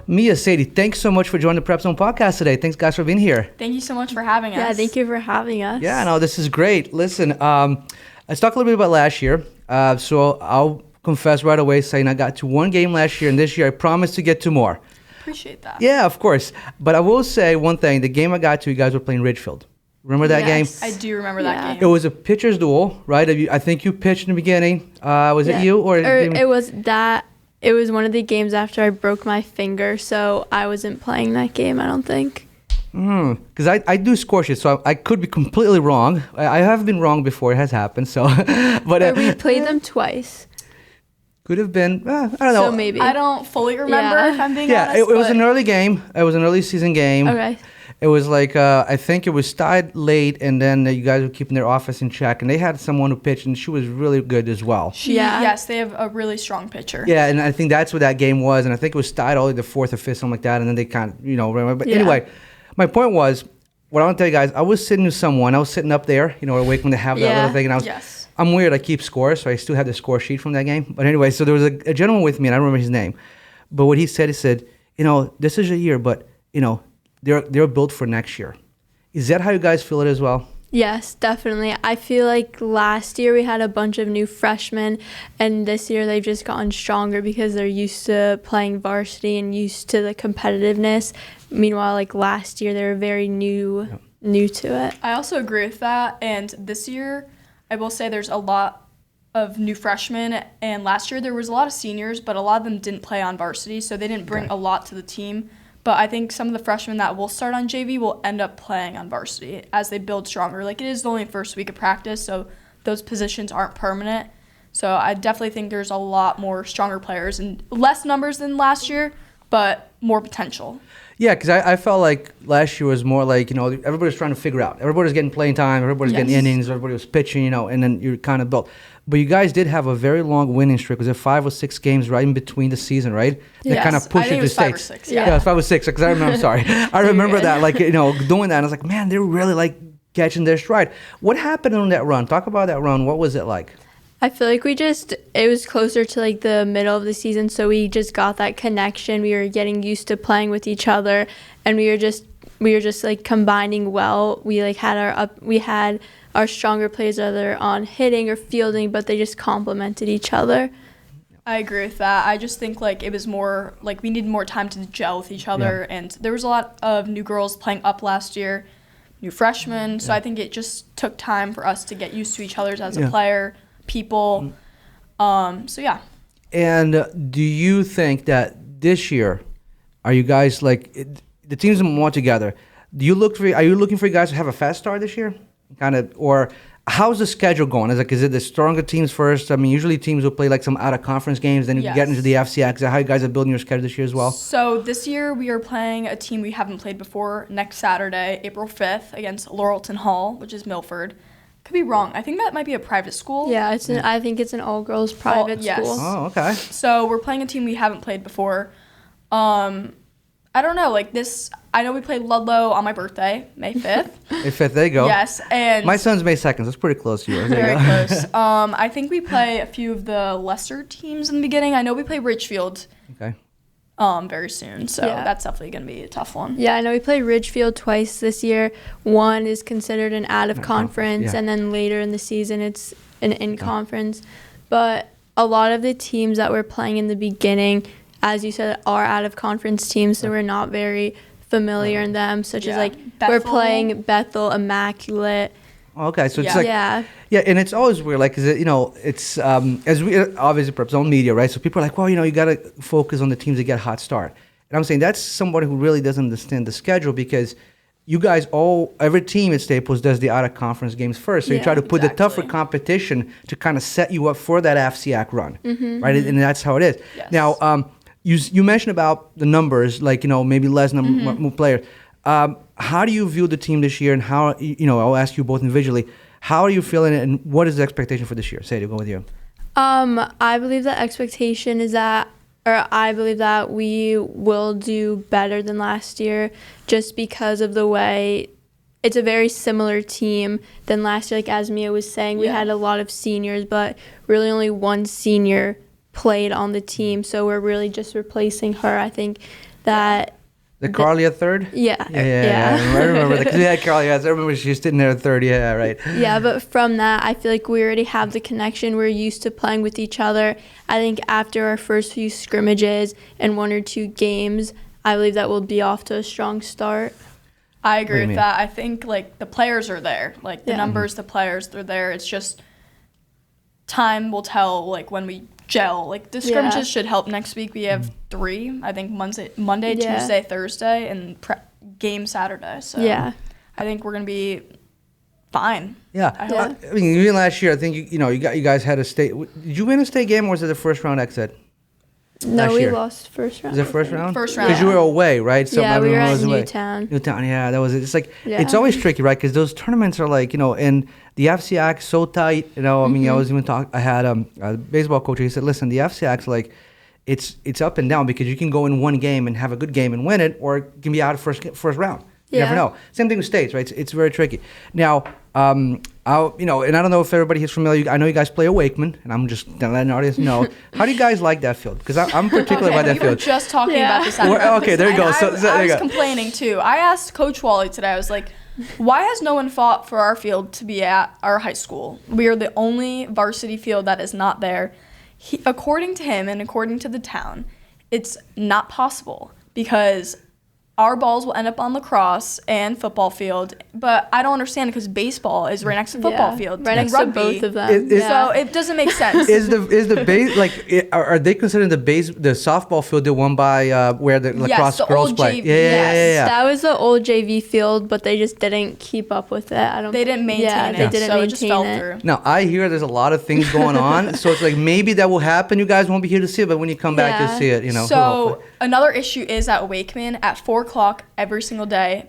Mia, Sadie, thanks so much for joining the PrepZone Podcast today. Thanks, guys, for being here. Thank you so much for having us. Yeah, thank you for having us. Yeah, no, this is great. Listen, let's talk a little bit about last year. So I'll confess right away, saying I got to one game last year, and this year I promise to get to more. Appreciate that. Yeah, of course. But I will say one thing. The game I got to, you guys were playing Ridgefield. Remember that game? I do remember that It game. was a pitcher's duel, right? I think you pitched in the beginning. Was it you? Or it was that. It was one of the games after I broke my finger, so I wasn't playing that game, I don't think. Because I do score sheets, so I could be completely wrong. I have been wrong before. It has happened. So, but We played them twice. could have been. I don't know. So maybe. I don't fully remember if I'm being honest. It was an early game. It was an early season game. Okay. It was like, I think it was tied late, and then you guys were keeping their offense in check, and they had someone who pitched, and she was really good as well. Yes, they have a really strong pitcher. Yeah, and I think that's what that game was, and I think it was tied all the way to fourth or fifth, something like that, and then they kind of, remember. But anyway, my point was, what I want to tell you guys, I was sitting with someone, I was sitting up there, at Wakeman to have that little thing, and I'm weird, I keep scores, so I still have the score sheet from that game. But anyway, so there was a gentleman with me, and I don't remember his name, but what he said, this is a year, but, they're built for next year. Is that how you guys feel it as well? Yes, definitely. I feel like last year we had a bunch of new freshmen, and this year they've just gotten stronger because they're used to playing varsity and used to the competitiveness. Meanwhile, like last year, they were very new to it. I also agree with that. And this year, I will say there's a lot of new freshmen. And last year there was a lot of seniors, but a lot of them didn't play on varsity, so they didn't bring a lot to the team. But I think some of the freshmen that will start on JV will end up playing on varsity as they build stronger. Like, it is the only first week of practice, so those positions aren't permanent. So I definitely think there's a lot more stronger players and less numbers than last year, but more potential. Yeah, because I felt like last year was more like, everybody was trying to figure out. Everybody was getting playing time, everybody was getting innings, everybody was pitching, and then you're kind of built. But you guys did have a very long winning streak. Was it 5 or 6 games right in between the season, right? Yes. That kind of pushed I think you it was to 5 or states. 6, Yeah, it was 5 or 6, because I remember, I'm sorry. I remember that, doing that, and I was like, man, they're really, catching their stride. What happened on that run? Talk about that run. What was it like? I feel like it was closer to the middle of the season, so we just got that connection. We were getting used to playing with each other, and we were just combining well. We had our stronger players either on hitting or fielding, but they just complemented each other. I agree with that. I just think it was more we needed more time to gel with each other, and there was a lot of new girls playing up last year, new freshmen. So I think it just took time for us to get used to each other as a player. People. So yeah. And do you think that this year, are you guys the teams are more together? Are you looking for you guys to have a fast start this year? Or how's the schedule going? Is it the stronger teams first? I mean, usually teams will play some out of conference games, then you get into the FCX. Is that how you guys are building your schedule this year as well? So this year we are playing a team we haven't played before next Saturday, April 5th, against Laurelton Hall, which is Milford. Could be wrong. I think that might be a private school. Yeah, I think it's an all-girls private school. Oh, okay. So we're playing a team we haven't played before. I don't know, I know we played Ludlow on my birthday, May 5th. May 5th, there you go. Yes, and my son's May 2nd, so it's pretty close to yours. Very close. I think we play a few of the lesser teams in the beginning. I know we play Ridgefield. Okay. Very soon, so that's definitely going to be a tough one. Yeah, I know we played Ridgefield twice this year. One is considered an out-of-conference, and then later in the season it's an in-conference. But a lot of the teams that we're playing in the beginning, as you said, are out-of-conference teams, so we're not very familiar in them, such as we're playing Bethel, Immaculate. Okay, so it's yeah, and it's always weird, it's as we obviously PrepZone media, right? So people are like, well, you got to focus on the teams that get a hot start, and I'm saying that's somebody who really doesn't understand the schedule, because you guys every team at Staples does the out of conference games first, so you try to put the tougher competition to kind of set you up for that FCAC run, right? And that's how it is. Yes. Now, you mentioned about the numbers, maybe less number more players. How do you view the team this year, and how, I'll ask you both individually, how are you feeling, and what is the expectation for this year? Sadie, go with you. I believe the expectation is I believe that we will do better than last year, just because of the way it's a very similar team than last year. As Mia was saying, we had a lot of seniors, but really only one senior played on the team, so we're really just replacing her. I think that. Carly at third? Yeah. I remember that, because we had Carly. Yes, I remember she was sitting there at third. Yeah, right. Yeah, but from that, I feel like we already have the connection. We're used to playing with each other. I think after our first few scrimmages and 1 or 2 games, I believe that we'll be off to a strong start. I agree with that. I think, like, the players are there. Like, the numbers, the players, they're there. It's just time will tell, like, when we gel. Like, the scrimmages should help next week. We have 3, I think, Monday, Tuesday, Thursday, and game Saturday. So I think we're going to be fine. Yeah. I mean, even last year, I think, you guys had a state. Did you win a state game, or was it the first round exit? No, we lost first round. Was it first round? First round. Because you were away, right? So we were at Newtown. Newtown, yeah, that was it. It's like, it's always tricky, right? Because those tournaments are like, and the FCX so tight, I mean, I had a baseball coach, he said, listen, the FCX, like, it's up and down, because you can go in one game and have a good game and win it, or it can be out of first round. You never know. Same thing with states, right? It's very tricky. Now, and I don't know if everybody is familiar. I know you guys play a Wakeman, and I'm just letting the audience know. How do you guys like that field? Because I'm particular about that field. We were just talking about this. Okay, there you go. I was complaining too. I asked Coach Wally today. I was like, why has no one fought for our field to be at our high school? We are the only varsity field that is not there. According to him and according to the town, it's not possible, because our balls will end up on lacrosse and football field, but I don't understand, because baseball is right next to football field, right next to both of them. So it doesn't make sense. Is the base, like, are they considering the softball field the one by where the lacrosse girls play? Yeah. That was the old JV field, but they just didn't keep up with it. They didn't maintain it. They didn't maintain it just fell it. through. Now I hear there's a lot of things going on, so it's like maybe that will happen. You guys won't be here to see it, but when you come back, you'll see it. So another issue is at Wakeman at 4:00 every single day,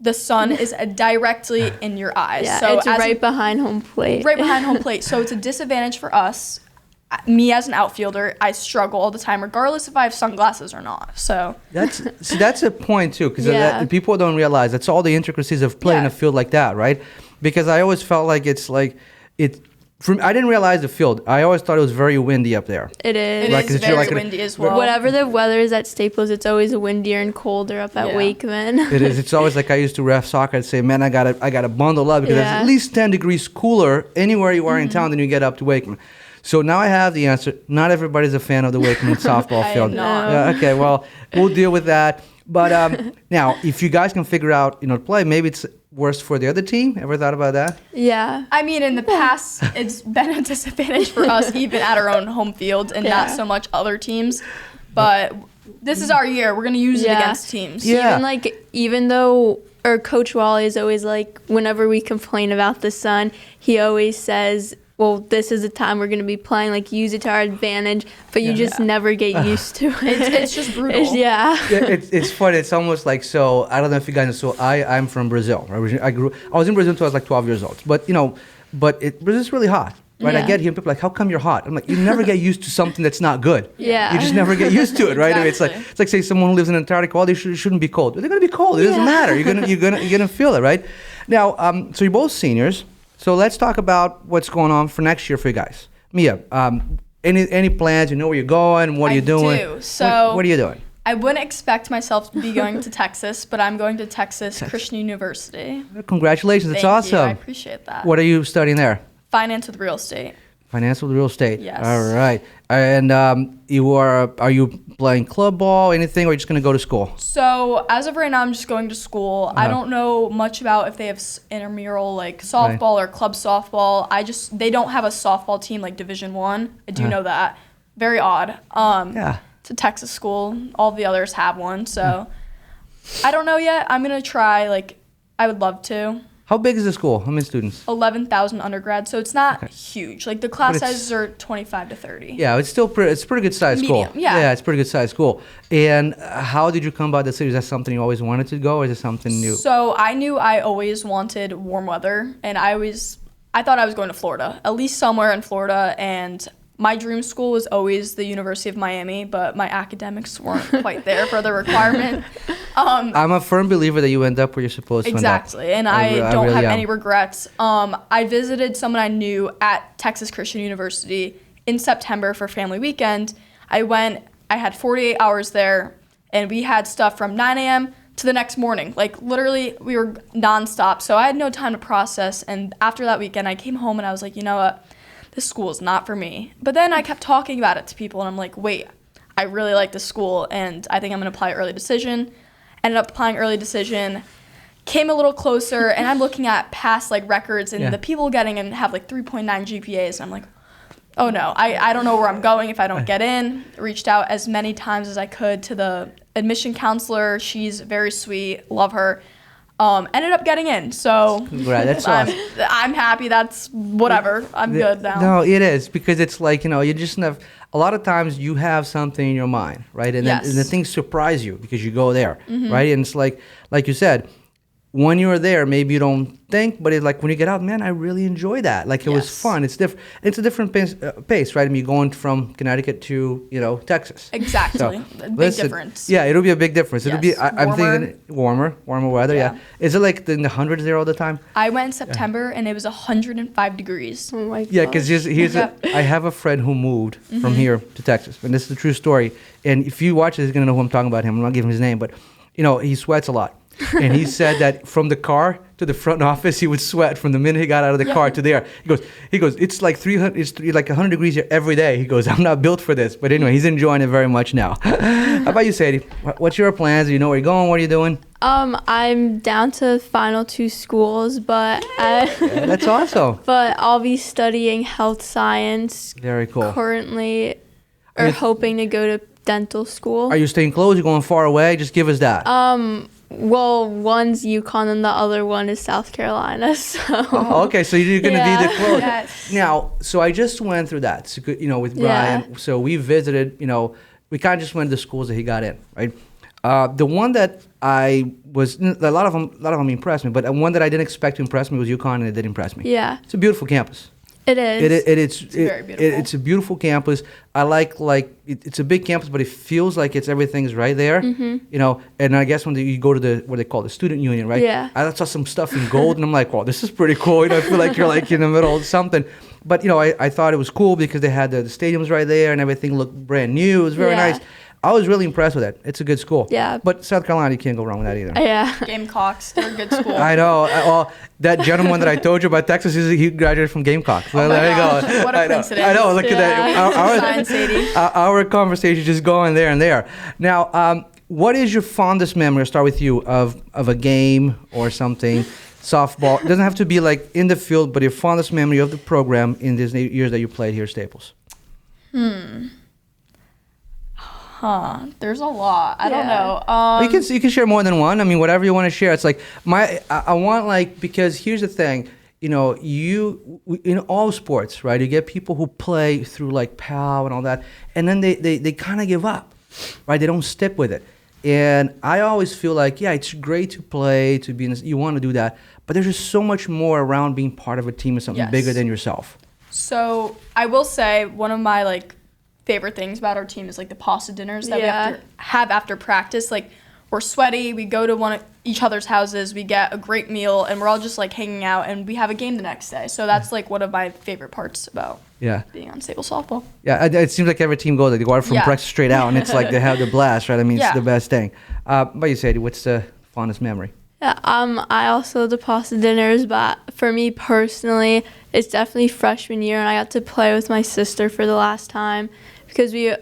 the sun is directly in your eyes. Yeah, so it's right behind home plate. Right behind home plate. So it's a disadvantage for us. Me as an outfielder, I struggle all the time, regardless if I have sunglasses or not. So that's a point too, because people don't realize that's all the intricacies of playing a field like that, right? Because I always felt like I didn't realize the field. I always thought it was very windy up there. It is. It is very windy as well. Whatever the weather is at Staples, it's always windier and colder up at Wakeman. It is. It's always like I used to ref soccer. I'd say, man, I gotta bundle up, because it's at least 10 degrees cooler anywhere you are in town than you get up to Wakeman. So now I have the answer. Not everybody's a fan of the Wakeman softball field. I am not. Okay, well, we'll deal with that. But now, if you guys can figure out, play, maybe it's worse for the other team. Ever thought about that? Yeah. I mean, in the past, it's been a disadvantage for us, even at our own home field, and not so much other teams. But this is our year. We're going to use it against teams. Yeah. Even though Coach Wally is always like, whenever we complain about the sun, he always says, well, this is the time we're going to be playing, like, use it to our advantage, but you just never get used to it. It's just brutal. It's funny. It's almost like, so, I don't know if you guys know, so I'm from Brazil. I was in Brazil until I was like 12 years old. But, Brazil's really hot, right? I get here and people are like, how come you're hot? I'm like, you never get used to something that's not good. Yeah. You just never get used to it, right? Exactly. I mean, it's like say someone who lives in Antarctica, well, they shouldn't be cold. They're going to be cold. It doesn't matter. You're gonna feel it, right? Now, so you're both seniors. So let's talk about what's going on for next year for you guys. Mia, any plans? You know where you're going? What are you doing? I do. So what are you doing? I wouldn't expect myself to be going to Texas, but I'm going to Texas Christian University. Congratulations. That's awesome. Thank you. I appreciate that. What are you studying there? Finance with real estate. Finance with real estate. Yes. All right. And are you playing club ball, anything, or are you just going to go to school? So as of right now, I'm just going to school. I don't know much about if they have intramural, like softball or club softball. They don't have a softball team like Division I. I do know that. Very odd. It's a Texas school. All the others have one. So I don't know yet. I'm going to try. I would love to. How big is the school? How many students? 11,000 undergrads, so it's not huge. Like, the class sizes are 25 to 30. Yeah, it's still it's a pretty good sized school. Yeah, it's a pretty good sized school. And how did you come by the city? Is that something you always wanted to go, or is it something new? So I knew I always wanted warm weather, and I thought I was going to Florida, at least somewhere in Florida, and my dream school was always the University of Miami, but my academics weren't quite there for the requirement. I'm a firm believer that you end up where you're supposed to end up. Exactly, and I don't have any regrets. I visited someone I knew at Texas Christian University in September for family weekend. I went, I had 48 hours there, and we had stuff from 9 a.m. to the next morning. Like, literally, we were nonstop. So I had no time to process. And after that weekend, I came home and I was like, you know what? This school is not for me. But then I kept talking about it to people, and I'm like, wait, I really like this school, and I think I'm going to apply early decision. Ended up applying early decision, came a little closer, and I'm looking at past, like, records and the people getting and have, like, 3.9 GPAs. And I'm like, oh, no, I don't know where I'm going if I don't get in. Reached out as many times as I could to the admission counselor. She's very sweet. Love her. Ended up getting in. So that's awesome. I'm happy. That's whatever. I'm good now. No, it is, because it's like, you just have, a lot of times you have something in your mind, right? And then and the things surprise you because you go there, right? And it's like you said, when you're there, maybe you don't think, but it's like when you get out, man, I really enjoy that. Like, it was fun. It's different. It's a different pace, right? I mean, you're going from Connecticut to, Texas. Exactly. So, big difference. Yeah, it'll be a big difference. It'll be, I'm thinking warmer weather, yeah. Is it like in the hundreds there all the time? I went in September and it was 105 degrees. Oh my God. Yeah, because I have a friend who moved from here to Texas, and this is a true story. And if you watch this, you're going to know who I'm talking about him. I'm not giving his name, but, he sweats a lot. And he said that from the car to the front office, he would sweat from the minute he got out of the car to there. He goes, it's like 300, it's like 100 degrees here every day. He goes, I'm not built for this. But anyway, he's enjoying it very much now. How about you, Sadie? What's your plans? Do you know where you're going? What are you doing? I'm down to final 2 schools, but that's awesome. But I'll be studying health science. Very cool. Currently, or hoping to go to dental school. Are you staying close? You're going far away? Just give us that. Well, one's UConn and the other one is South Carolina. So. Oh, okay. So you're going to be the close. Yes. Now, so I just went through that, so, with Brian. Yeah. So we visited, we kind of just went to the schools that he got in, right? The one that a lot of them impressed me, but one that I didn't expect to impress me was UConn, and it did impress me. Yeah. It's a beautiful campus. It is. It's very beautiful. It's a beautiful campus. I like it's a big campus, but it feels like everything's right there. Mm-hmm. And I guess when you go to what they call the student union, right? Yeah. I saw some stuff in gold, and I'm like, wow, this is pretty cool. I feel like you're like in the middle of something. But I thought it was cool because they had the stadiums right there, and everything looked brand new. It was very nice. I was really impressed with it. It's a good school. Yeah. But South Carolina, you can't go wrong with that either. Yeah. Gamecocks, they're a good school. I know. That gentleman that I told you about Texas, he graduated from Gamecock. Well, there you go. What a coincidence. I know. Look at that. Our conversation just going there and there. Now, what is your fondest memory? I'll start with you of a game or something. Softball. It doesn't have to be like in the field, but your fondest memory of the program in these years that you played here at Staples. There's a lot. I don't know. You can share more than one. I mean, whatever you want to share. It's like I want, because here's the thing. You in all sports, right? You get people who play through like PAL and all that, and then they kind of give up, right? They don't stick with it. And I always feel like, it's great to play, to be you want to do that, but there's just so much more around being part of a team and something bigger than yourself. So I will say one of my favorite things about our team is the pasta dinners that we have after practice. We're sweaty, we go to each other's houses, we get a great meal, and we're all just hanging out, and we have a game the next day. So that's one of my favorite parts about being on Staples softball. Yeah, it seems like every team goes they go out from breakfast straight out, and it's they have the blast, right? I mean, it's the best thing. But you, Sadie, what's the fondest memory? Yeah, I also the pasta dinners, but for me personally, it's definitely freshman year, and I got to play with my sister for the last time because we've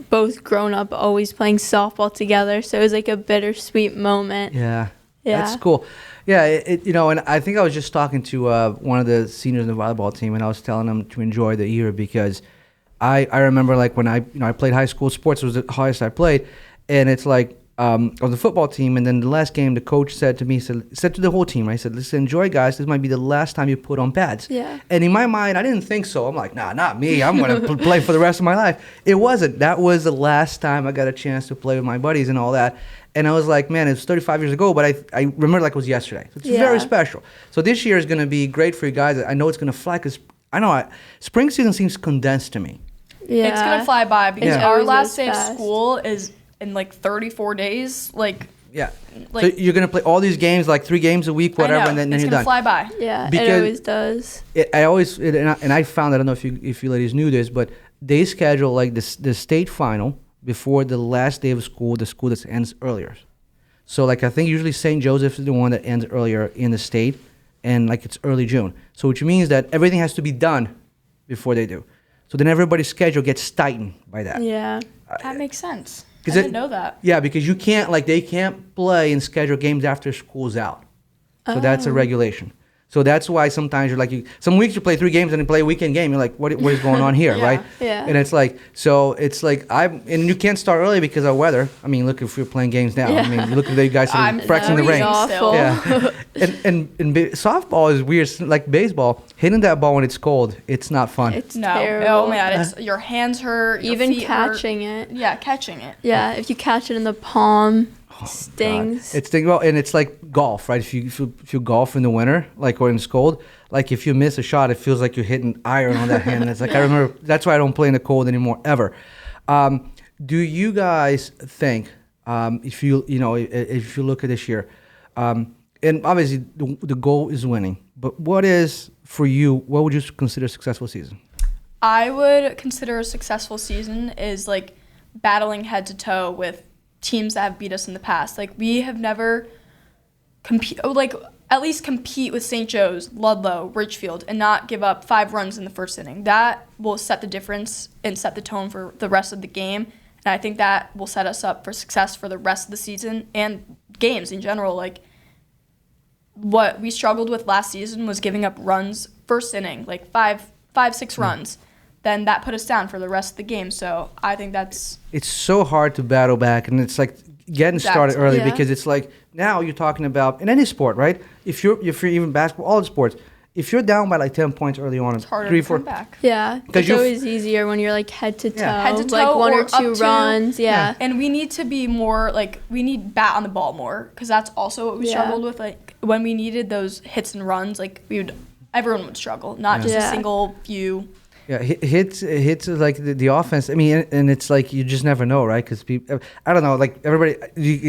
both grown up always playing softball together, so it was a bittersweet moment. Yeah, that's cool. Yeah, and I think I was just talking to one of the seniors in the volleyball team, and I was telling them to enjoy the year because I remember when I played high school sports, it was the highest I played, and it's on the football team, and then the last game, the coach said to me, said to the whole team, I said, listen, enjoy, guys. This might be the last time you put on pads. Yeah. And in my mind, I didn't think so. I'm like, nah, not me. I'm going to play for the rest of my life. It wasn't. That was the last time I got a chance to play with my buddies and all that. And I was like, man, it's 35 years ago, but I remember it was yesterday. So it's very special. So this year is going to be great for you guys. I know it's going to fly because I know spring season seems condensed to me. Yeah. It's going to fly by because our last day of school is in 34 days. So you're gonna play all these games 3 games a week, whatever, and then it's you're gonna done. fly by. Yeah, because it always does. And I found, I don't know if you ladies knew this, but they schedule the state final before the last day of school, the school that ends earlier. So like I think usually St. Joseph is the one that ends earlier in the state, and like it's early June. So which means that everything has to be done before they do. So then everybody's schedule gets tightened by that. Yeah. That makes sense. I didn't know that. Yeah, because you can't, like, they can't play and schedule games after school's out. So that's a regulation. So that's why sometimes you're like, some weeks you play 3 games and then play a weekend game. You're like, what is going on here, right? Yeah. And it's like, and you can't start early because of weather. I mean, look, if you're playing games now. I mean, look at you guys practicing the rain. Awful. Yeah. and softball is weird. Like baseball, hitting that ball when it's cold, it's not fun. It's no. terrible. Oh man, it's your hands hurt. Even your feet catching hurt. it. Yeah, catching it. Yeah, if you catch it in the palm, stings. It stings. Well, and it's like golf, right? If you golf in the winter, like when it's cold, like if you miss a shot, it feels like you're hitting iron on that hand. And it's like I remember that's why I don't play in the cold anymore ever. Do you guys think if you look at this year, and obviously the goal is winning, but what is for you? What would you consider a successful season? I would consider a successful season is like battling head to toe with teams that have beat us in the past. Like we have never at least compete with St. Joe's, Ludlow, Richfield, and not give up 5 runs in the first inning. That will set the difference and set the tone for the rest of the game. And I think that will set us up for success for the rest of the season and games in general. Like what we struggled with last season was giving up runs first inning, like 6 runs. Then that put us down for the rest of the game. So I think it's so hard to battle back, and it's like getting started early because it's like now you're talking about in any sport, right? If you're even basketball, all the sports, if you're down by like 10 points early on, it's harder 3, to 4, come back. Yeah, it's always easier when you're like head to toe, like 1 or 2 runs. Yeah, and we need to be more like we need bat on the ball more because that's also what we struggled with. Like when we needed those hits and runs, like everyone would struggle, not just a single few. Yeah, hits like the offense. I mean, and it's like you just never know, right? Because people, I don't know, like everybody.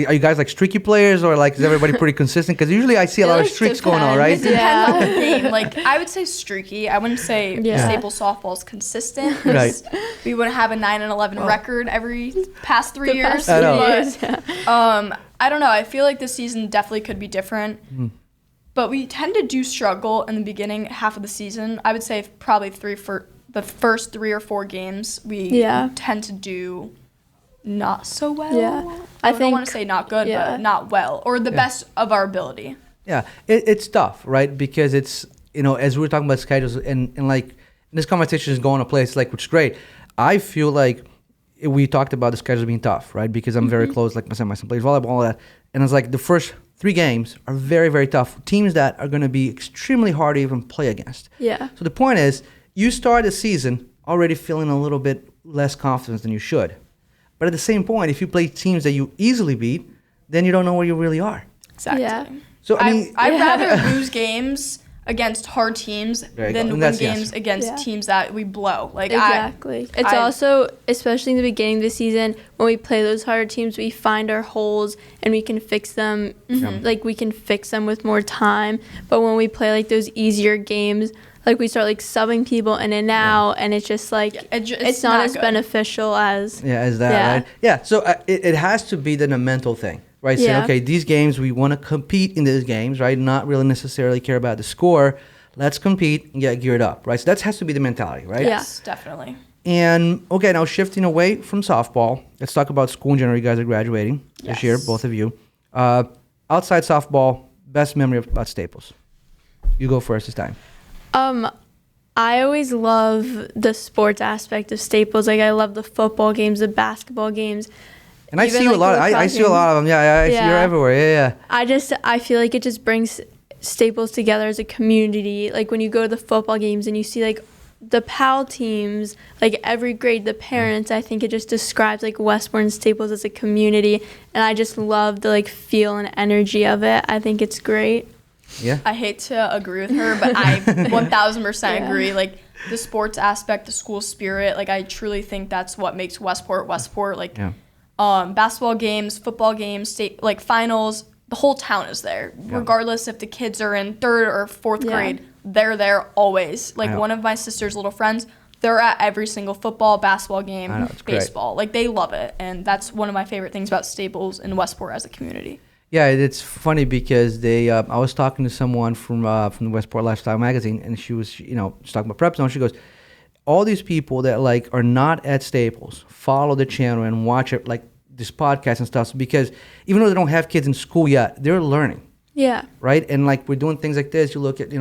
Are you guys like streaky players or like is everybody pretty consistent? Because usually I see a lot of streaks going on, right? It depends on the game. Like I would say streaky. I wouldn't say Staples softball is consistent. Right. We wouldn't have a 9-11 record every past 3 years. I know. But, I don't know. I feel like this season definitely could be different. But we tend to struggle in the beginning half of the season. I would say probably the first 3 or 4 games, we tend to do not so well. Yeah. I don't want to say not good, but not well, or the best of our ability. Yeah, it's tough, right? Because it's, as we were talking about schedules, and like this conversation is going to place, like, which is great. I feel like we talked about the schedule being tough, right? Because I'm very close, like my son plays volleyball, all that. And it's like the first 3 games are very, very tough. Teams that are going to be extremely hard to even play against. Yeah. So the point is, you start the season already feeling a little bit less confidence than you should. But at the same point, if you play teams that you easily beat, then you don't know where you really are. Exactly. Yeah. So I'd rather lose games against hard teams than win games against teams that we blow. Like exactly. It's also, especially in the beginning of the season, when we play those harder teams, we find our holes and we can fix them. Like we can fix them with more time. But when we play like those easier games, like we start like subbing people in and out, and it's just like it's not as beneficial as as that. Right? Yeah. So it has to be then a mental thing, right? Saying, okay, these games we want to compete in these games, right? Not really necessarily care about the score. Let's compete and get geared up, right? So that has to be the mentality, right? Yes, definitely. And okay, now shifting away from softball, let's talk about school in general. You guys are graduating this year, both of you. Outside softball, best memory about Staples. You go first this time. I always love the sports aspect of Staples. Like I love the football games, the basketball games. And I see you a lot. I see a lot of them. Yeah, you're everywhere. Yeah. I feel like it just brings Staples together as a community. Like when you go to the football games and you see like the PAL teams, like every grade, the parents, I think it just describes like Westport and Staples as a community. And I just love the like feel and energy of it. I think it's great. Yeah. I hate to agree with her, but I 1000% agree. Like the sports aspect, the school spirit, like I truly think that's what makes Westport. Like basketball games, football games, state like finals, the whole town is there. Regardless if the kids are in 3rd or 4th grade, they're there always. Like one of my sister's little friends, they're at every single football, basketball game, I know, it's baseball. great. Like, they love it. And that's one of my favorite things about Staples and Westport as a community. Yeah, it's funny because they. I was talking to someone from the Westport Lifestyle magazine, and she was, she's talking about PrepZone. She goes, all these people that like are not at Staples follow the channel and watch it, like this podcast and stuff, because even though they don't have kids in school yet, they're learning. Yeah. Right, and like we're doing things like this. You look at,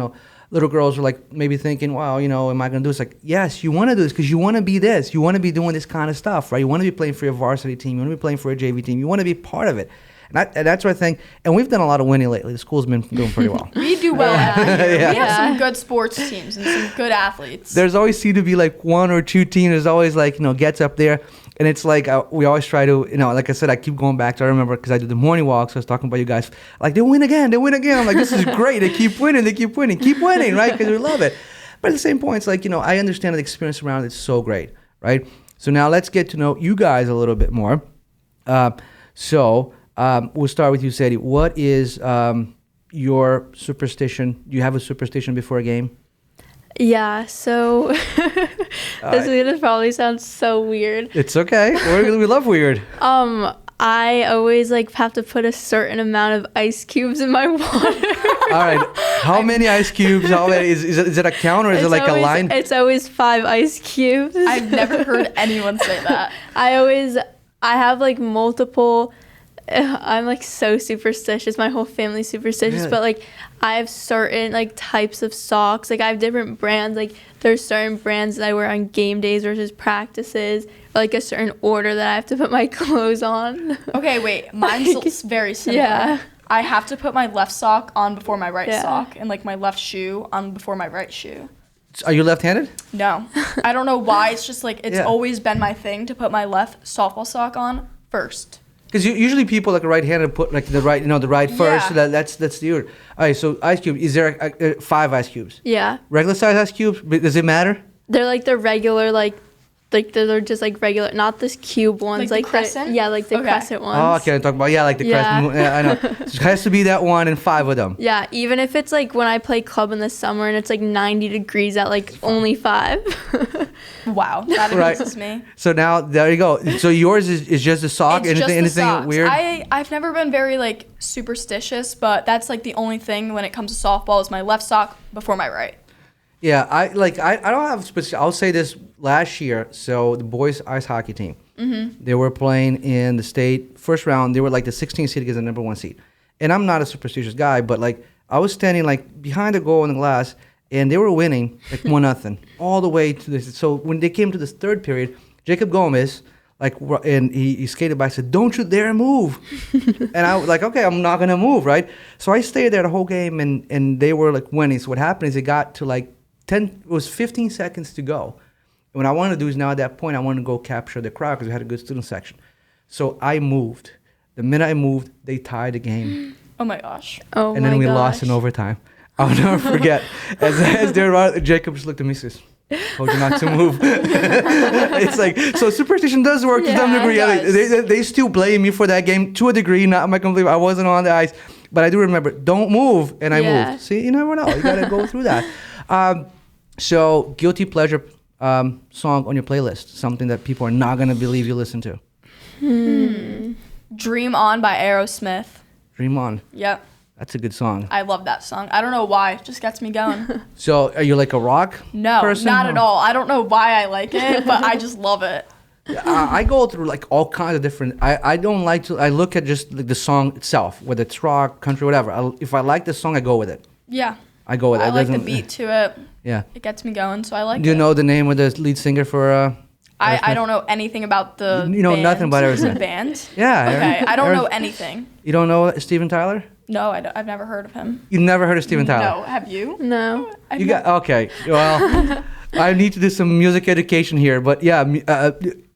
little girls are like maybe thinking, wow, am I going to do this? Like, yes, you want to do this because you want to be this. You want to be doing this kind of stuff, right? You want to be playing for your varsity team. You want to be playing for a JV team. You want to be part of it. And that's what I think. And we've done a lot of winning lately. The school's been doing pretty well. We do well every year. Yeah. We have some good sports teams and some good athletes. There's always seem to be like one or two teams. There's always like, gets up there. And it's like we always try to, like I said, I keep going back to, I remember because I do the morning walks. I was talking about you guys. Like, they win again. I'm like, this is great. They keep winning. Keep winning, right? Because we love it. But at the same point, it's like, I understand the experience around it's so great, right? So now let's get to know you guys a little bit more. We'll start with you, Sadie. What is your superstition? Do you have a superstition before a game? Yeah, so this is gonna probably sound so weird. It's okay. We love weird. I always have to put a certain amount of ice cubes in my water. All right. How many ice cubes? How many? Is it a count or is it like a line? It's always 5 ice cubes. I've never heard anyone say that. I have multiple. I'm so superstitious. My whole family's superstitious, really? But I have certain types of socks. I have different brands. There's certain brands that I wear on game days versus practices. Or, a certain order that I have to put my clothes on. Okay, wait. Mine's very simple. Yeah. I have to put my left sock on before my right sock, and my left shoe on before my right shoe. Are you left-handed? No, I don't know why. It's just it's always been my thing to put my left softball sock on first. Because usually people right-handed put the right, the right first. So that's the order. All right. So ice cube. Is there 5 ice cubes? Yeah. Regular size ice cubes. Does it matter? They're the regular they're just regular, not this cube ones. The crescent? The crescent ones. Oh, okay. I'm talking about the crescent. Yeah, I know. It has to be that one and 5 of them. Yeah, even if it's when I play club in the summer and it's 90 degrees at only 5. Wow, that amazes me. So now there you go. So yours is just a sock. It's anything just the socks. weird? I've never been very superstitious, but that's the only thing when it comes to softball is my left sock before my right. Yeah, I don't have specific. I'll say this last year. So the boys ice hockey team, they were playing in the state first round. They were the 16th seed against the number 1 seed. And I'm not a superstitious guy, but I was standing behind the goal in the glass, and they were winning 1-0 all the way to this. So when they came to this third period, Jacob Gomez, and he skated by, said, "Don't you dare move!" And I was like, "Okay, I'm not gonna move, right?" So I stayed there the whole game, and they were winning. So what happened is it got to 10. It was 15 seconds to go. And what I wanted to do is now at that point I wanted to go capture the crowd because we had a good student section. So I moved. The minute I moved, they tied the game. Oh my gosh. Oh my gosh. And then we lost in overtime. I'll never forget. As they're out, Jacob just looked at me and says, "Told you not to move." It's so superstition does work to some degree. They still blame me for that game to a degree. Not my complete. I wasn't on the ice, but I do remember, don't move, and I moved. See, you never know. You gotta go through that. So guilty pleasure song on your playlist, something that people are not gonna believe you listen to. Dream On by Aerosmith. Dream On. Yep. That's a good song. I love that song. I don't know why. It just gets me going. So are you a rock person? No, not at all. I don't know why I like it, but I just love it. I go through all kinds of different. I don't like to. I look at just the song itself, whether it's rock, country, whatever. If I like the song, I go with it. Yeah. I go with it. I like the beat to it. Yeah. It gets me going, so I like it. Do you know the name of the lead singer for? I don't know anything about the. You know band. nothing about Aerosmith. The band. Yeah. Okay. I don't know anything. You don't know Steven Tyler? No, I've never heard of him. You never heard of Steven Tyler? No, have you? No. Okay. Well, I need to do some music education here, but yeah,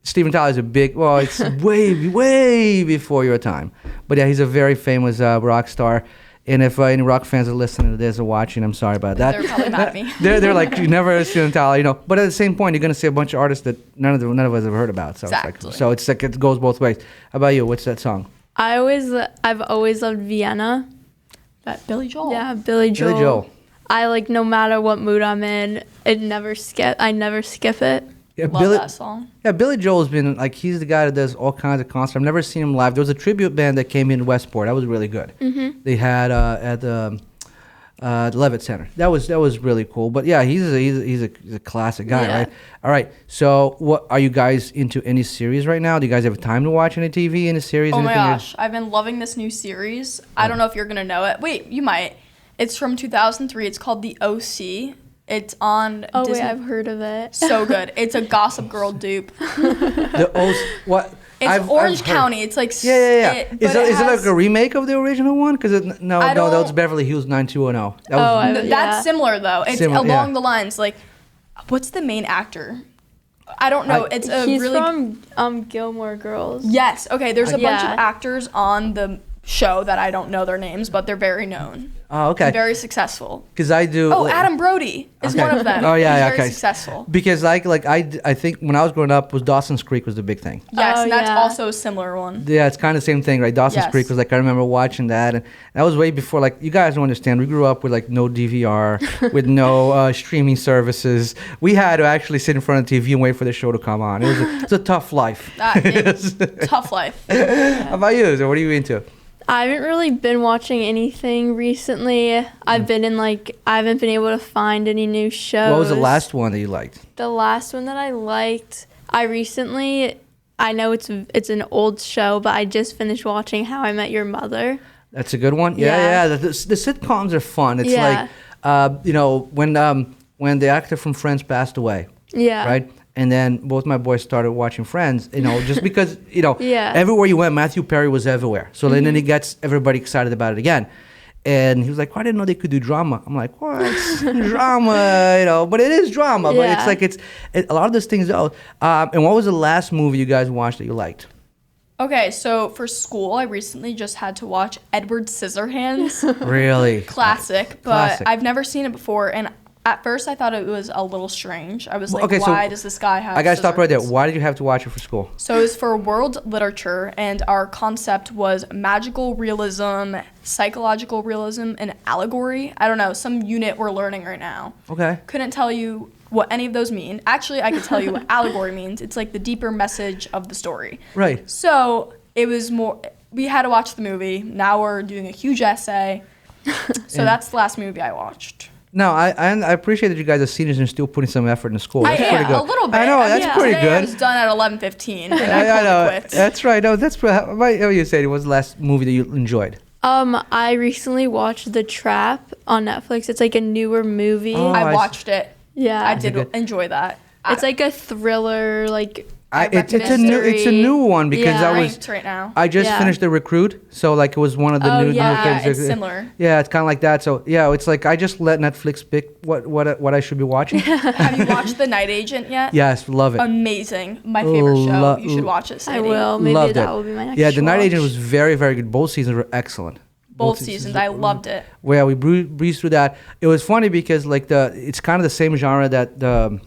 Steven Tyler is a big. Well, it's way before your time, but yeah, he's a very famous rock star. And if any rock fans are listening to this or watching, I'm sorry about that. They're probably mad at me. they're like, you never heard Steven Tyler, But at the same point, you're gonna see a bunch of artists that none of us have heard about. So exactly. It's it goes both ways. How about you? What's that song? I've always loved Vienna. That Billy Joel. Yeah, Billy Joel. I like no matter what mood I'm in, I never skip it. Yeah, Love that song. Yeah, Billy Joel's been like, he's the guy that does all kinds of concerts. I've never seen him live. There was a tribute band that came in Westport. That was really good. Mm-hmm. They had at the Levitt Center. That was really cool. But yeah, he's a classic guy, right? All right. So, what are you guys into? Any series right now? Do you guys have time to watch any TV, any series? Oh my gosh, I've been loving this new series. I don't know if you're gonna know it. Wait, you might. It's from 2003. It's called The O.C. It's on Oh Disney. wait, I've heard of it. So good. It's a Gossip Girl dupe. The O.C. What? It's Orange County. It's like yeah. Is it like a remake of the original one? Because no, that was Beverly Hills 90210. That was, that's similar though. It's along the lines like, what's the main actor? I don't know. He's from Gilmore Girls. Yes. Okay. There's a bunch of actors on the show that I don't know their names, but they're very known. Oh, okay. Very successful. Because I do. Oh, Adam Brody is one of them. Oh yeah, He's very successful. Because I think when I was growing up, was Dawson's Creek was the big thing. Yes, and that's also a similar one. Yeah, it's kind of the same thing, right? Dawson's Creek was like, I remember watching that, and that was way before. Like, you guys don't understand. We grew up with like no DVR, with no streaming services. We had to actually sit in front of the TV and wait for the show to come on. It was a tough life. Tough life. How about you? So what are you into? I haven't really been watching anything recently. I haven't been able to find any new shows. What was the last one that you liked? The last one that I liked, I know it's an old show, but I just finished watching How I Met Your Mother. That's a good one. Yeah. The sitcoms are fun. It's like, when the actor from Friends passed away. Yeah. Right? And then both my boys started watching Friends, just because, everywhere you went, Matthew Perry was everywhere. So then he gets everybody excited about it again. And he was like, I didn't know they could do drama. I'm like, what? Drama, but it is drama. But it's like, a lot of those things, and what was the last movie you guys watched that you liked? Okay, so for school, I recently just had to watch Edward Scissorhands. Really? Classic, but I've never seen it before. And at first, I thought it was a little strange. I was like, why does this guy have I got to stop right there. Why did you have to watch it for school? So it was for world literature, and our concept was magical realism, psychological realism, and allegory. I don't know, some unit we're learning right now. Okay. Couldn't tell you what any of those mean. Actually, I could tell you what allegory means. It's like the deeper message of the story. Right. So it was more, we had to watch the movie. Now we're doing a huge essay. So that's the last movie I watched. No, I appreciate that you guys are seniors and still putting some effort in school. That's pretty good. A little bit. I know, that's pretty good. I was done at 11:15, and I know. quit. That's right. No, that's how you said it was the last movie that you enjoyed. I recently watched The Trap on Netflix. It's like a newer movie. Oh, I watched it. Yeah. I did enjoy that. It's like a thriller, like it's a new one because I just finished The Recruit, so like it was one of the new things. Yeah, it's similar. Yeah, it's kind of like that. So yeah, it's like I just let Netflix pick what I should be watching. Have you watched The Night Agent yet? Yes, love it. Amazing, my favorite show. You should watch it, Sadie. I will. Maybe that will be my next. Yeah, The Night Agent was very, very good. Both seasons were excellent. Both seasons, I loved it. Well, yeah, we breezed through that. It was funny because like it's kind of the same genre that The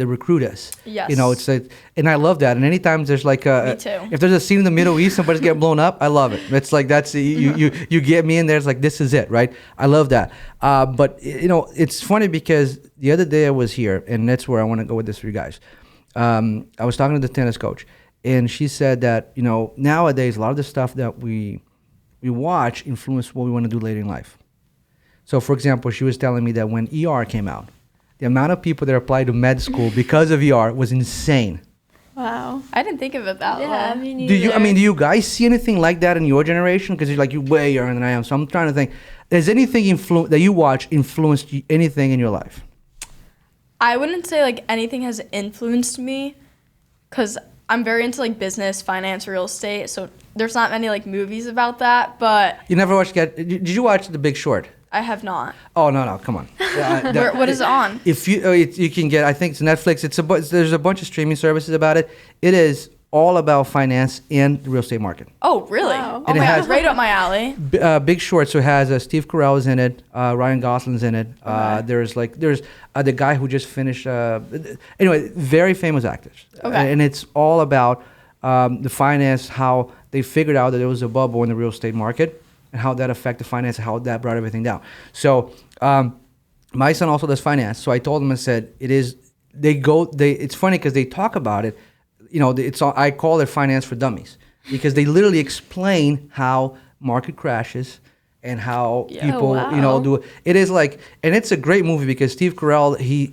Recruit is. Yes. It's like, and I love that. And anytime there's like Me too. if there's a scene in the Middle East, somebody's getting blown up, I love it. It's like you get me in there. It's like this is it, right? I love that. But it's funny because the other day I was here, and that's where I want to go with this for you guys. I was talking to the tennis coach, and she said that nowadays a lot of the stuff that we watch influence what we want to do later in life. So, for example, she was telling me that when ER came out, the amount of people that applied to med school because of ER was insane. Wow. I didn't think of it that way. Yeah, me neither. Do you guys see anything like that in your generation? Because you're way younger than I am. So I'm trying to think. Has anything that you watch influenced anything in your life? I wouldn't say like anything has influenced me, because I'm very into like business, finance, real estate. So there's not many like movies about that. But you never watched? Did you watch The Big Short? I have not. Oh no, come on. What is it on? If you can get, I think it's Netflix. There's a bunch of streaming services about it. It is all about finance and the real estate market. Oh really? Wow. Oh my God, right up my alley. Big Short. So it has Steve Carell is in it. Ryan Gosling's in it. There's the guy who just finished. Anyway, very famous actors. Okay. And it's all about the finance, how they figured out that there was a bubble in the real estate market. and how that affected finance, how that brought everything down. So my son also does finance. So I told him, I said, it's funny because they talk about it. I call it finance for dummies because they literally explain how market crashes and how people, do it. It is like, and it's a great movie because Steve Carell, he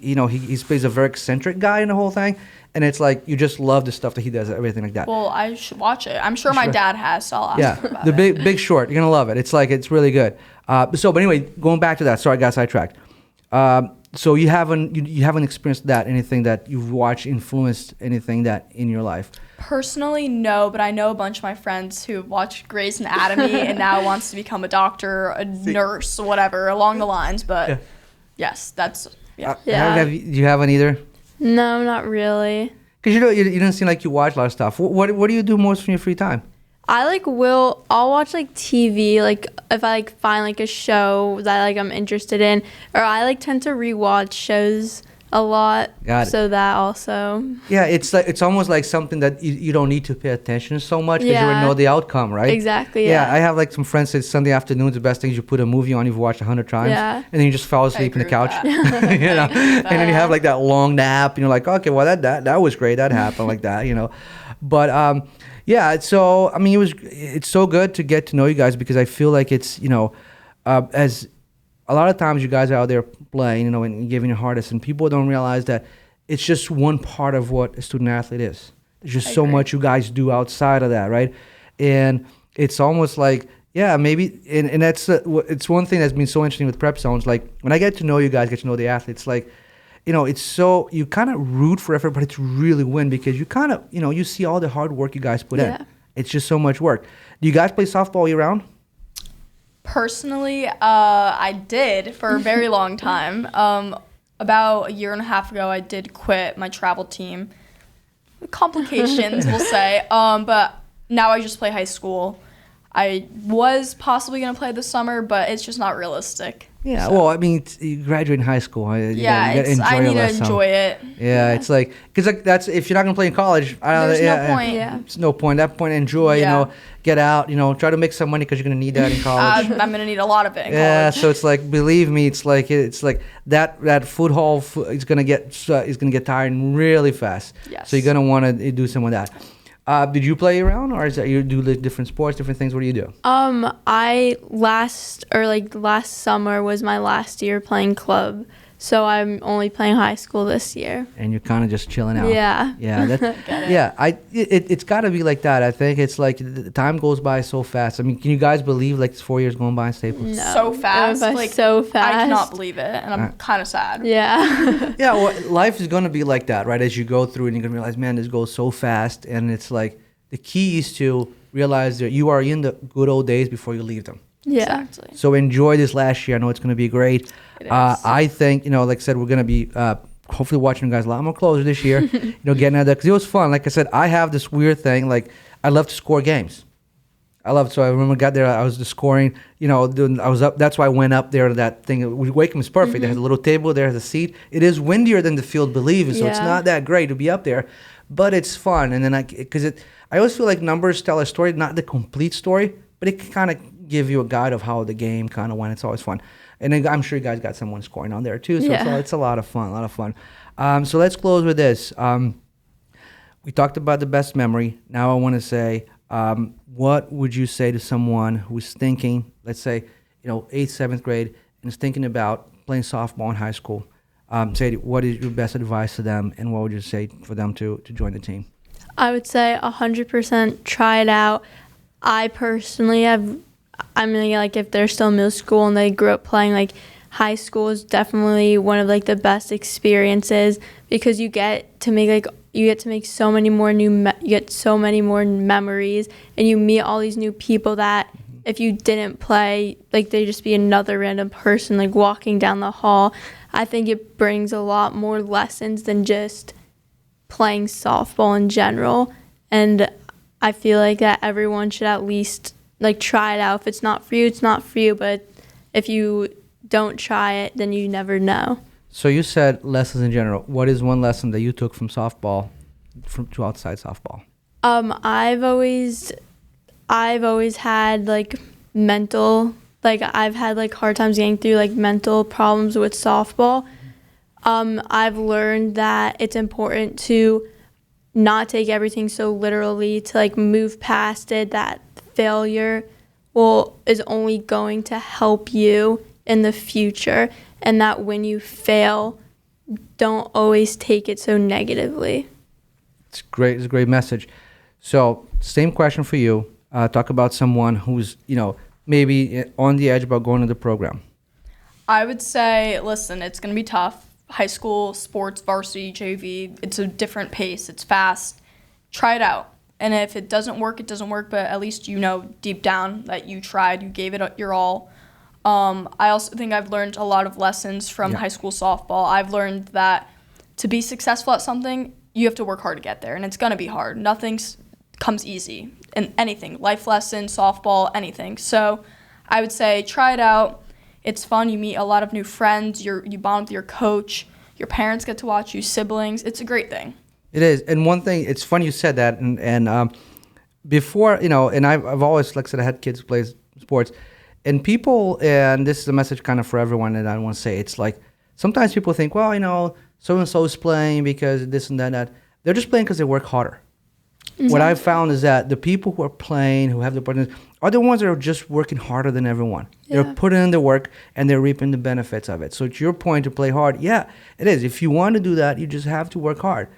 plays a very eccentric guy in the whole thing. And it's like, you just love the stuff that he does, everything like that. Well, I should watch it. I'm sure my dad has, so I'll ask him about it. The Big Short, you're going to love it. It's really good. But anyway, going back to that, sorry, I got sidetracked. So you haven't experienced that, anything that you've watched influenced anything that in your life? Personally, no, but I know a bunch of my friends who watched Grey's Anatomy and now wants to become a doctor, a nurse, whatever, along the lines. But yes, that's, do you have one either? No, not really. Because you don't seem like you watch a lot of stuff. What do you do most in your free time? I'll watch like TV, like if I like find like a show that like I'm interested in, or I like tend to rewatch shows a lot. Got it. So that also. Yeah, it's almost like something that you don't need to pay attention so much because you already know the outcome, right? Exactly. Yeah. I have like some friends say Sunday afternoon's the best thing. You put a movie on you've watched 100 times, and then you just fall asleep in the couch, and then you have like that long nap, and you're like, okay, well that was great, that happened like that, But so I mean, it's so good to get to know you guys because I feel like it's as a lot of times you guys are out there playing, and giving your hardest, and people don't realize that it's just one part of what a student athlete is. There's just so much you guys do outside of that, right? And it's almost like, maybe, and that's it's one thing that's been so interesting with PrepZone. Like when I get to know you guys, get to know the athletes, like, it's so, you kind of root for everybody to really win because you kind of, you see all the hard work you guys put in. It's just so much work. Do you guys play softball year round? Personally, I did for a very long time. About a year and a half ago, I did quit my travel team. Complications, we'll say. But now I just play high school. I was possibly going to play this summer, but it's just not realistic. Yeah, so. Well, I mean, you graduate in high school. I need to enjoy it. Yeah, it's like, because like that's, if you're not going to play in college, there's no point. It's no point. At that point, enjoy, get out, try to make some money because you're going to need that in college. I'm going to need a lot of it in college. Yeah, so it's like, believe me, it's like that food hall is going to get tired really fast. Yes. So you're going to want to do some of that. Did you play around, or is that you do different sports, different things? What do you do? Last summer was my last year playing club, so I'm only playing high school this year. And you're kind of just chilling out. Yeah. Yeah. It's got to be like that. I think it's like the time goes by so fast. I mean, can you guys believe like it's 4 years going by in Staples? No. So fast. So fast. I cannot believe it, and I'm kind of sad. Yeah. Yeah. Well, life is going to be like that, right? As you go through, and you're going to realize, man, this goes so fast, and it's like the key is to realize that you are in the good old days before you leave them. Yeah. Exactly. So enjoy this last year. I know it's going to be great. I think, like I said, we're going to be hopefully watching you guys a lot more closer this year. Getting out there. Because it was fun. Like I said, I have this weird thing. Like, I love to score games. I love it. So I remember I got there, I was just scoring. I was up. That's why I went up there to that thing. Wakeman is perfect. There's a little table, there's a seat. It is windier than the field, believe me. So it's not that great to be up there. But it's fun. And then I always feel like numbers tell a story, not the complete story, but it can kind of give you a guide of how the game kind of went. It's always fun. And then I'm sure you guys got someone scoring on there too. So it's a lot of fun, so let's close with this. We talked about the best memory. Now I want to say, what would you say to someone who's thinking, let's say, 8th, 7th grade, and is thinking about playing softball in high school? Sadie, what is your best advice to them, and what would you say for them to join the team? I would say 100% try it out. I personally if they're still in middle school and they grew up playing, like, high school is definitely one of, like, the best experiences because you get to make so many more memories, and you meet all these new people that if you didn't play, like, they'd just be another random person, like, walking down the hall. I think it brings a lot more lessons than just playing softball in general, and I feel like that everyone should at least, like, try it out. If it's not for you, it's not for you, but if you don't try it, then you never know. So you said lessons in general. What is one lesson that you took from softball, to outside softball? I've always had, like, mental, like I've had like hard times getting through like mental problems with softball. I've learned that it's important to not take everything so literally, to like move past it, that failure is only going to help you in the future, and that when you fail, don't always take it so negatively. It's great. It's a great message. So same question for you. Talk about someone who's, maybe on the edge about going to the program. I would say, listen, it's going to be tough. High school, sports, varsity, JV, it's a different pace. It's fast. Try it out. And if it doesn't work, it doesn't work, but at least you know deep down that you tried, you gave it your all. I also think I've learned a lot of lessons from high school softball. I've learned that to be successful at something, you have to work hard to get there, and it's going to be hard. Nothing comes easy in anything, life lesson, softball, anything. So I would say try it out. It's fun. You meet a lot of new friends. You bond with your coach. Your parents get to watch you, siblings. It's a great thing. It is. And one thing, it's funny you said that. And before, and I've always, like I said, I had kids who play sports. And people, and this is a message kind of for everyone, and I want to say, it's like, sometimes people think, well, so-and-so is playing because this and that. They're just playing because they work harder. Mm-hmm. What I've found is that the people who are playing, who have the partners, are the ones that are just working harder than everyone. Yeah. They're putting in the work and they're reaping the benefits of it. So to your point, to play hard, yeah, it is. If you want to do that, you just have to work hard.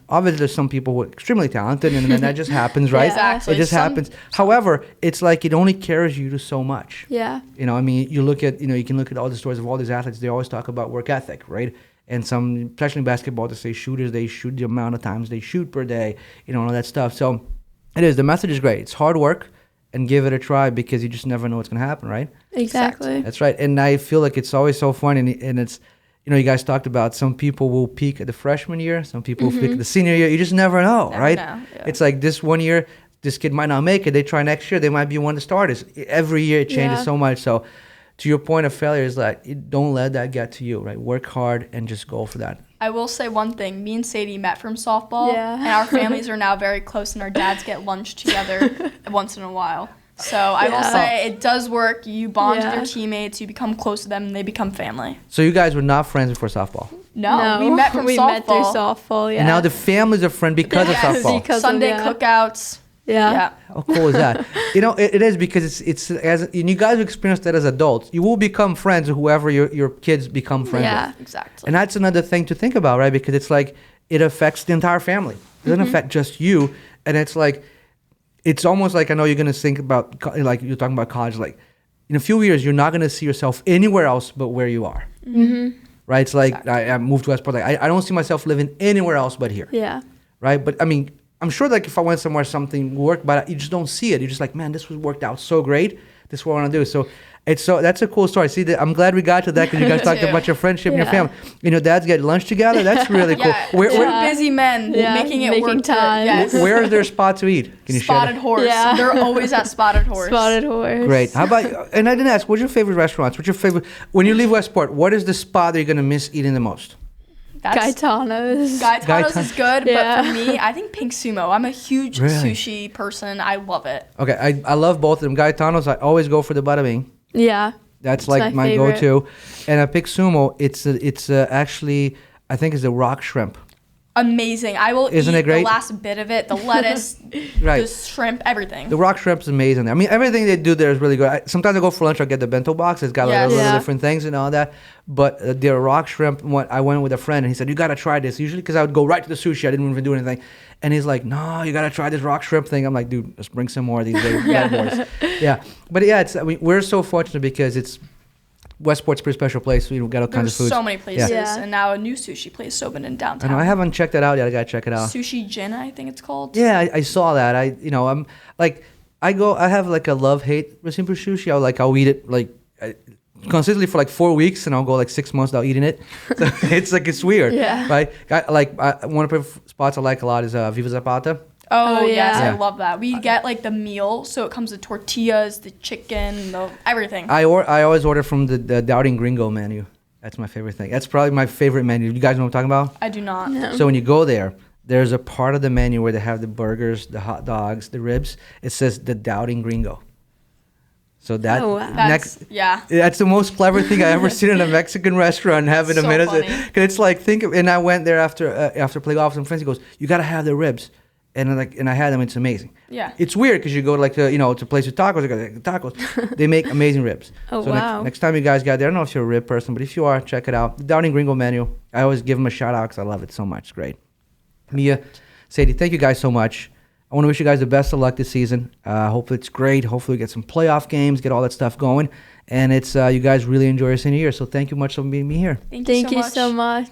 Obviously there's some people who are extremely talented and then that just happens, right? Exactly. It just happens. However, it's like it only carries you to so much. Yeah. You look at, you can look at all the stories of all these athletes. They always talk about work ethic, right? And some, especially in basketball, they say shooters, they shoot the amount of times they shoot per day, all that stuff. So it is. The message is great. It's hard work and give it a try because you just never know what's going to happen, right? Exactly. That's right. And I feel like it's always so fun. And it's, you guys talked about some people will peak at the freshman year. Some people will peak at the senior year. You just never know, right? Yeah. It's like this one year, this kid might not make it. They try next year. They might be one of the starters. Every year it changes so much. So to your point of failure is like, don't let that get to you, right? Work hard and just go for that. I will say one thing. Me and Sadie met from softball, yeah. and our families are now very close, and our dads get lunch together once in a while. So I will say it does work. You bond with your teammates, you become close to them, and they become family. So you guys were not friends before softball? No, we met from softball. We met through softball, yeah. And now the families are friends because of softball. Because Sunday cookouts. Yeah. How cool is that? It is because it's as and you guys experienced that as adults. You will become friends with whoever your kids become friends with. Yeah, exactly. And that's another thing to think about, right? Because it's like it affects the entire family. It doesn't affect just you. And it's like it's almost like I know you're gonna think about like you're talking about college. Like in a few years, you're not gonna see yourself anywhere else but where you are. Mm-hmm. Right? It's like I moved to Westport. Like I don't see myself living anywhere else but here. Yeah. Right? But I mean, I'm sure like if I went somewhere something worked, but you just don't see it. You're just like, man, this was worked out so great. This is what I want to do. So that's a cool story. See, I'm glad we got to that because you guys talked about your friendship and your family. Dads get lunch together. That's really cool. We're busy men making work time. Yes. Where is there a spot to eat? Can you Spotted Horse. Yeah. They're always at Spotted Horse. Spotted Horse. Great. How about, and I didn't ask, what's your favorite restaurants? What's your favorite, when you leave Westport, what is the spot that you're going to miss eating the most? Gaetano's. Gaetano's is good, but for me, I think Pink Sumo. I'm a huge sushi person. I love it. Okay, I love both of them. Gaetano's, I always go for the bada bing. Yeah. That's like my go-to. And a Pink Sumo, it's actually, I think it's the rock shrimp. Amazing. I will eat the last bit of it, the lettuce, the shrimp, everything. The rock shrimp is amazing. I mean, everything they do there is really good. Sometimes I go for lunch, I'll get the bento box. It's got a little different things and all that. But the rock shrimp, I went with a friend and he said, you got to try this. Usually because I would go right to the sushi. I didn't even do anything. And he's like, no, you got to try this rock shrimp thing. I'm like, dude, let's bring some more of these bad boys. Yeah. But yeah, we're so fortunate because Westport's a pretty special place. We've got all kinds of foods. There's so many places, and now a new sushi place opened in downtown. I haven't checked that out yet. I gotta check it out. Sushi Jin, I think it's called. Yeah, I saw that. I'm like, I have like a love-hate relationship with sushi. I'll eat it like consistently for like 4 weeks, and I'll go like 6 months without eating it. So it's weird, right? One of the spots I like a lot is Viva Zapata. Oh, yes, I love that. We get like the meal, so it comes with tortillas, the chicken, everything. I always order from the Doubting Gringo menu. That's my favorite thing. That's probably my favorite menu. You guys know what I'm talking about? I do not. No. So when you go there, there's a part of the menu where they have the burgers, the hot dogs, the ribs. It says the Doubting Gringo. So that that's the most clever thing I ever seen in a Mexican restaurant. Having a minute, because it's like and I went there after playing golf with some friends. He goes, "You gotta have the ribs," and I had them. It's amazing. Yeah, it's weird because you go to to a place with tacos. Tacos, they make amazing ribs. Oh, so wow. next time you guys got there, I don't know if you're a rib person, but if you are, check it out. The Down in Gringo menu. I always give them a shout out because I love it so much. It's great. Mia, Sadie, thank you guys so much. I want to wish you guys the best of luck this season. Hopefully it's great. Hopefully we get some playoff games, get all that stuff going. And it's you guys really enjoy your senior year. So thank you much for being here. Thank you so much.